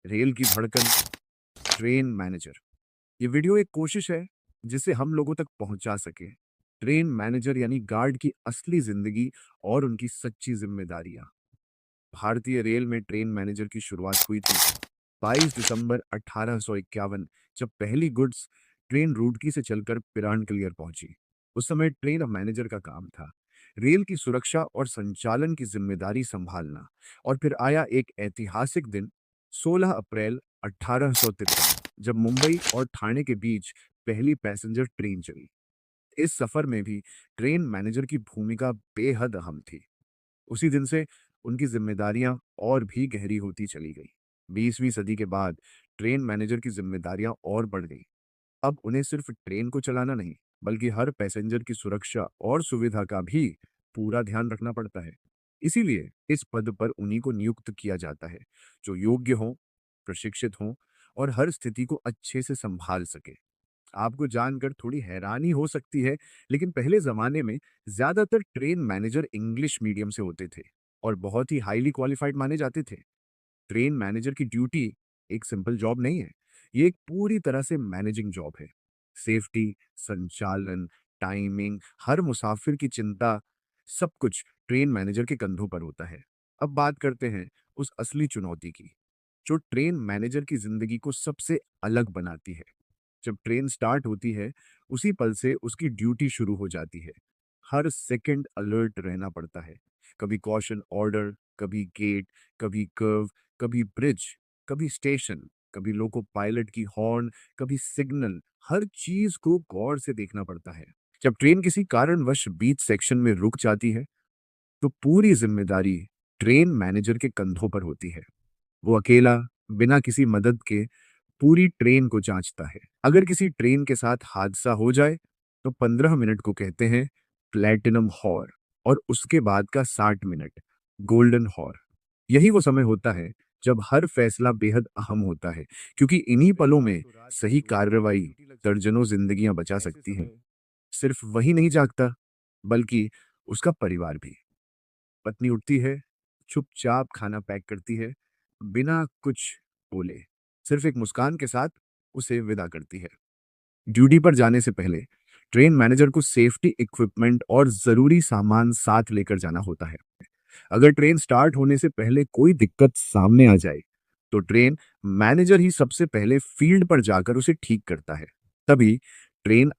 Rail की धड़कन, train manager. ये वीडियो एक कोशिश है जिसे हम लोगों तक पहुंचा सके। ट्रेन मैनेजर यानी गार्ड की असली जिंदगी और उनकी सच्ची जिम्मेदारियां। भारतीय रेल में ट्रेन मैनेजर की शुरुआत हुई थी 22 दिसंबर 1851, जब पहली गुड्स ट्रेन रुड़की से चलकर पिरानकलियर पहुंची। उस समय ट्रेन मैनेजर का काम था रेल की सुरक्षा और संचालन की जिम्मेदारी संभालना। और फिर आया एक ऐतिहासिक दिन, 16 अप्रैल 1853, जब मुंबई और ठाणे के बीच पहली पैसेंजर ट्रेन चली। इस सफर में भी ट्रेन मैनेजर की भूमिका बेहद अहम थी। उसी दिन से उनकी जिम्मेदारियां और भी गहरी होती चली गई। 20वीं सदी के बाद ट्रेन मैनेजर की जिम्मेदारियां और बढ़ गई। अब उन्हें सिर्फ ट्रेन को चलाना नहीं, बल्कि हर पैसेंजर की सुरक्षा और सुविधा का भी पूरा ध्यान रखना पड़ता है। इसीलिए इस पद पर उन्हीं को नियुक्त किया जाता है, जो योग्य हों, प्रशिक्षित हों और हर स्थिति को अच्छे से संभाल सके। आपको जानकर थोड़ी हैरानी हो सकती है, लेकिन पहले जमाने में ज्यादातर ट्रेन मैनेजर इंग्लिश मीडियम से होते थे और बहुत ही हाईली क्वालिफाइड माने जाते थे। ट्रेन मैनेजर की ड्यूटी एक सिंपल जॉब नहीं है, ये एक पूरी तरह से मैनेजिंग जॉब है। सेफ्टी, संचालन, टाइमिंग, हर मुसाफिर की चिंता, सब कुछ ट्रेन मैनेजर के कंधों पर होता है। अब बात करते हैं उस असली चुनौती की, जो ट्रेन मैनेजर की जिंदगी को सबसे अलग बनाती है। जब ट्रेन स्टार्ट होती है, उसी पल से उसकी ड्यूटी शुरू हो जाती है। हर सेकंड अलर्ट रहना पड़ता है। कभी कॉशन ऑर्डर, कभी गेट, कभी कर्व, कभी ब्रिज, कभी स्टेशन, कभी लोको पायलट की हॉर्न, कभी सिग्नल। हर चीज को गौर से देखना पड़ता है। जब ट्रेन किसी कारणवश बीच सेक्शन में रुक जाती है, तो पूरी जिम्मेदारी ट्रेन मैनेजर के कंधों पर होती है। वो अकेला, बिना किसी मदद के, पूरी ट्रेन को जांचता है। अगर किसी ट्रेन के साथ हादसा हो जाए, तो 15 मिनट को कहते हैं प्लेटिनम हॉर, और उसके बाद का 60 मिनट गोल्डन हॉर। यही वो समय होता है जब हर फैसला बेहद अहम होता है, क्योंकि इन्हीं पलों में सही कार्रवाई दर्जनों जिंदगियां बचा सकती है। सिर्फ वही नहीं जागता, बल्कि उसका परिवार भी। पत्नी उठती है, चुपचाप खाना पैक करती है, बिना कुछ बोले, सिर्फ एक मुस्कान के साथ उसे विदा करती है। ड्यूटी पर जाने से पहले ट्रेन मैनेजर को सेफ्टी इक्विपमेंट और जरूरी सामान साथ लेकर जाना होता है। अगर ट्रेन स्टार्ट होने से पहले कोई दिक्कत सामने आ जाए, तो ट्रेन मैनेजर ही सबसे पहले फील्ड पर जाकर उसे ठीक करता है। तभी ट्रेन